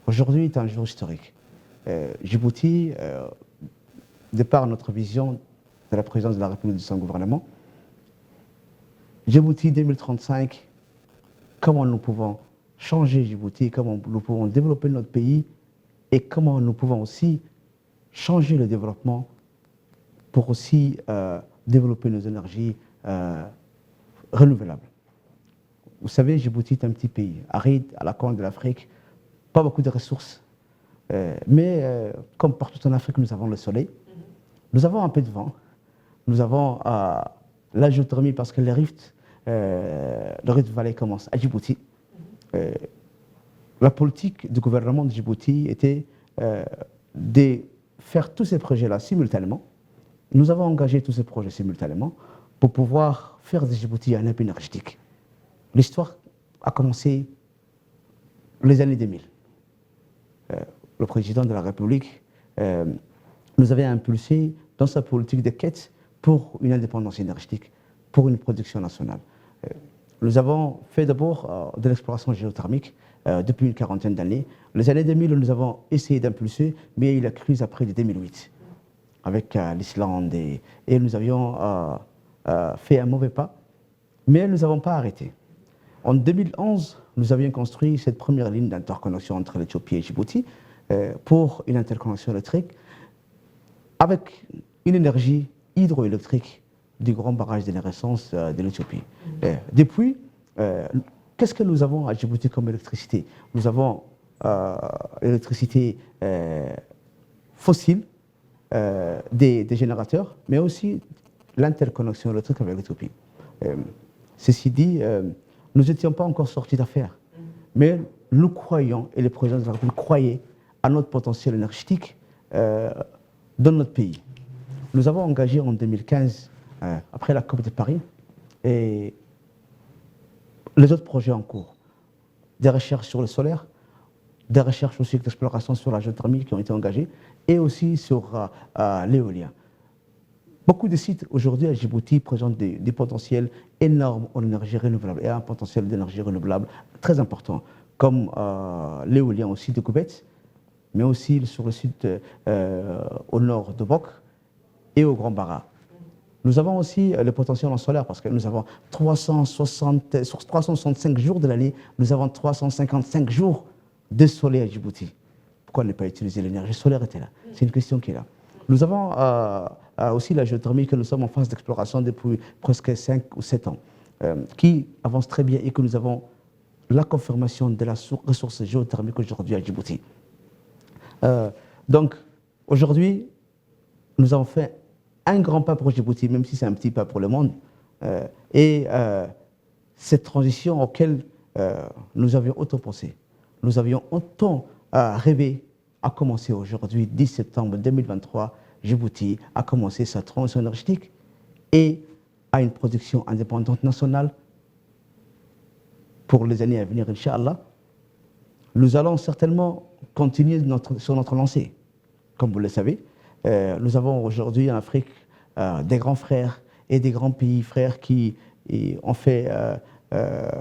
Aujourd'hui est un jour historique. Djibouti, de par notre vision de la présidence de la République de son gouvernement, Djibouti 2035, comment nous pouvons changer Djibouti, comment nous pouvons développer notre pays et comment nous pouvons aussi changer le développement pour aussi développer nos énergies renouvelables. Vous savez, Djibouti est un petit pays, aride, à la corne de l'Afrique, pas beaucoup de ressources. Mais comme partout en Afrique, nous avons le soleil, nous avons un peu de vent, nous avons la géothermie parce que le Rift Valley commence à Djibouti. La politique du gouvernement de Djibouti était de faire tous ces projets-là simultanément. Nous avons engagé tous ces projets simultanément pour pouvoir faire de Djibouti un hub énergétique. L'histoire a commencé les années 2000. Le président de la République nous avait impulsé dans sa politique de quête pour une indépendance énergétique, pour une production nationale. Nous avons fait d'abord de l'exploration géothermique depuis une quarantaine d'années. Les années 2000, nous avons essayé d'impulser, mais il y a eu la crise après de 2008 avec l'Islande et nous avions fait un mauvais pas, mais nous n'avons pas arrêté. En 2011, nous avions construit cette première ligne d'interconnexion entre l'Éthiopie et Djibouti pour une interconnexion électrique avec une énergie hydroélectrique du grand barrage de la Renaissance de l'Éthiopie. Depuis, qu'est-ce que nous avons à Djibouti comme électricité? Nous avons l'électricité fossile des générateurs, mais aussi l'interconnexion électrique avec l'Éthiopie. Ceci dit, nous n'étions pas encore sortis d'affaires, mais nous croyons, et les présidents de la République croyaient, à notre potentiel énergétique dans notre pays. Nous avons engagé en 2015, après la COP de Paris, et les autres projets en cours. Des recherches sur le solaire, des recherches aussi d'exploration sur la géothermie qui ont été engagées, et aussi sur l'éolien. Beaucoup de sites aujourd'hui à Djibouti présentent des potentiels énormes en énergie renouvelable et un potentiel d'énergie renouvelable très important, comme l'éolien aussi de Koubet, mais aussi sur le site au nord de Bok et au Grand Bara. Nous avons aussi le potentiel en solaire parce que nous avons sur 365 jours de l'année, nous avons 355 jours de soleil à Djibouti. Pourquoi ne pas utiliser l'énergie solaire était là? C'est une question qui est là. Nous avons aussi la géothermie que nous sommes en phase d'exploration depuis presque 5 ou 7 ans, qui avance très bien et que nous avons la confirmation de la ressource géothermique aujourd'hui à Djibouti. Donc, aujourd'hui, nous avons fait un grand pas pour Djibouti, même si c'est un petit pas pour le monde. Et cette transition auquel nous avions autant pensé, nous avions autant rêvé, a commencé aujourd'hui, 10 septembre 2023, Djibouti a commencé sa transition énergétique et a une production indépendante nationale pour les années à venir, Inch'Allah. Nous allons certainement continuer sur notre lancée. Comme vous le savez, nous avons aujourd'hui en Afrique des grands frères et des grands pays frères qui ont fait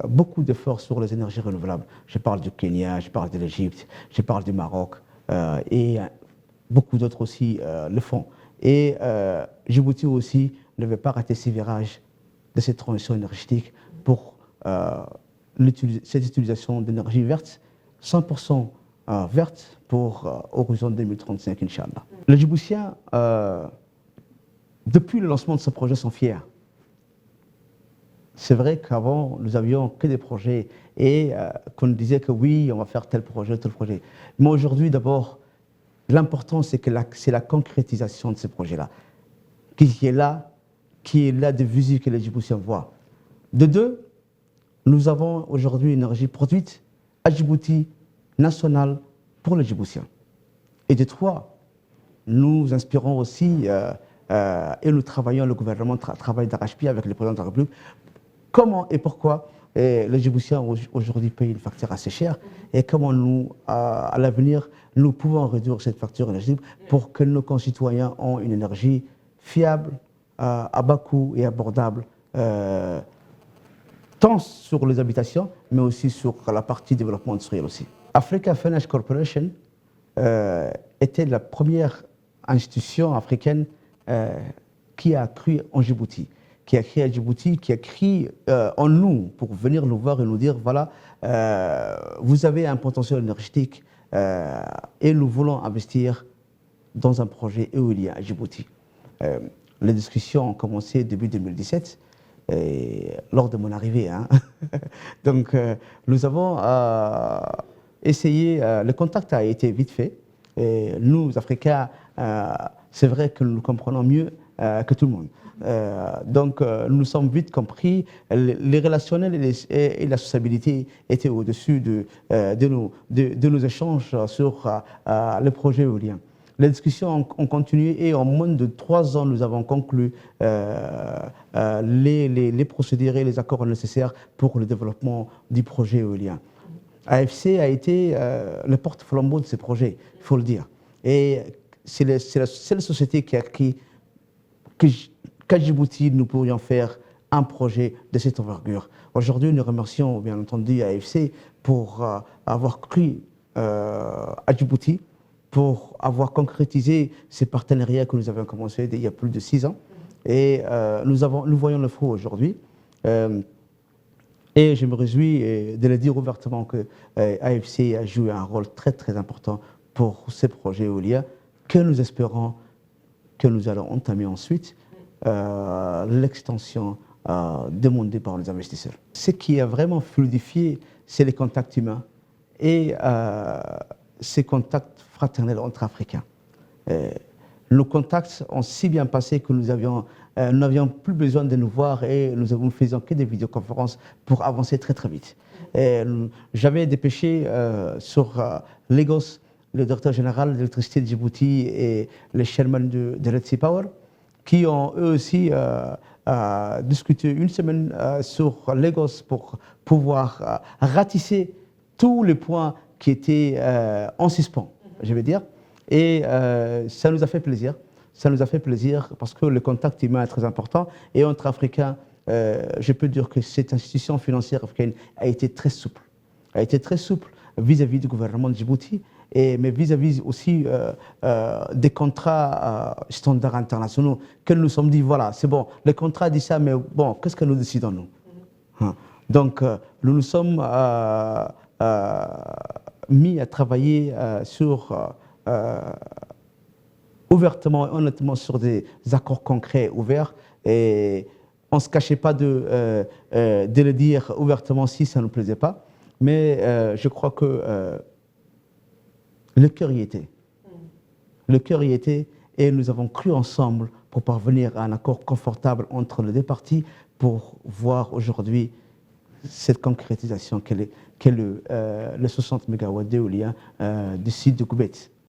beaucoup d'efforts sur les énergies renouvelables. Je parle du Kenya, je parle de l'Égypte, je parle du Maroc et beaucoup d'autres aussi le font. Et Djibouti aussi ne veut pas rater ces virages de cette transition énergétique pour cette utilisation d'énergie verte, 100% verte pour horizon 2035, Inch'Allah. Les Djiboutiens, depuis le lancement de ce projet, sont fiers. C'est vrai qu'avant, nous n'avions que des projets et qu'on nous disait que oui, on va faire tel projet, tel projet. Mais aujourd'hui, d'abord, l'important, c'est la concrétisation de ces projets-là, qui est là de visu que les Djiboutiens voient. De deux, nous avons aujourd'hui une énergie produite à Djibouti, nationale, pour les Djiboutiens. Et de trois, nous inspirons aussi et nous travaillons, le gouvernement travaille d'arrache-pied avec le président de la République. Comment et pourquoi les Djiboutiens aujourd'hui payent une facture assez chère et comment nous, à l'avenir, nous pouvons réduire cette facture énergétique pour que nos concitoyens aient une énergie fiable, à bas coût et abordable, tant sur les habitations, mais aussi sur la partie développement industriel aussi. Africa Finance Corporation était la première institution africaine qui a cru en Djibouti, qui a créé à Djibouti, qui a cru en nous pour venir nous voir et nous dire, voilà, vous avez un potentiel énergétique et nous voulons investir dans un projet éolien à Djibouti. Les discussions ont commencé début 2017, lors de mon arrivée. Hein. Donc, nous avons essayé, le contact a été vite fait. Et nous, Africains, c'est vrai que nous comprenons mieux que tout le monde. Donc, nous sommes vite compris. Les relationnels et la sociabilité étaient au-dessus de nos échanges sur le projet éolien. Les discussions ont continué et en moins de 3 ans, nous avons conclu les procédures et les accords nécessaires pour le développement du projet éolien. AFC a été le porte-flambeau de ces projets, il faut le dire. Et c'est la seule société qui a cru qu'à Djibouti, nous pourrions faire un projet de cette envergure. Aujourd'hui, nous remercions bien entendu AFC pour avoir cru à Djibouti, pour avoir concrétisé ces partenariats que nous avions commencé il y a plus de 6 ans. Et nous voyons le fruit aujourd'hui. Et je me réjouis de le dire ouvertement que AFC a joué un rôle très très important pour ces projets éoliens que nous espérons que nous allons entamer ensuite l'extension demandée par les investisseurs. Ce qui a vraiment fluidifié, c'est les contacts humains et ces contacts fraternels entre Africains. Nos contacts ont si bien passé que nous n'avions plus besoin de nous voir et nous ne faisions que des vidéoconférences pour avancer très très vite. J'avais dépêché sur Lagos le directeur général de l'électricité de Djibouti et le chairman de Red Sea Power, qui ont eux aussi discuté une semaine sur Lagos pour pouvoir ratisser tous les points qui étaient en suspens, je vais dire. Et ça nous a fait plaisir. Ça nous a fait plaisir parce que le contact humain est très important. Et entre Africains, je peux dire que cette institution financière africaine a été très souple. A été très souple vis-à-vis du gouvernement de Djibouti, mais vis-à-vis aussi des contrats standards internationaux que nous nous sommes dit, voilà, c'est bon, le contrat dit ça, mais bon, qu'est-ce que nous décidons, nous? Donc, nous nous sommes mis à travailler sur ouvertement et honnêtement sur des accords concrets ouverts et on ne se cachait pas de le dire ouvertement si ça ne nous plaisait pas, mais je crois que le cœur y était. Le cœur y était et nous avons cru ensemble pour parvenir à un accord confortable entre les deux parties pour voir aujourd'hui cette concrétisation qu'est le 60 MW d'éolien du site de Koubet.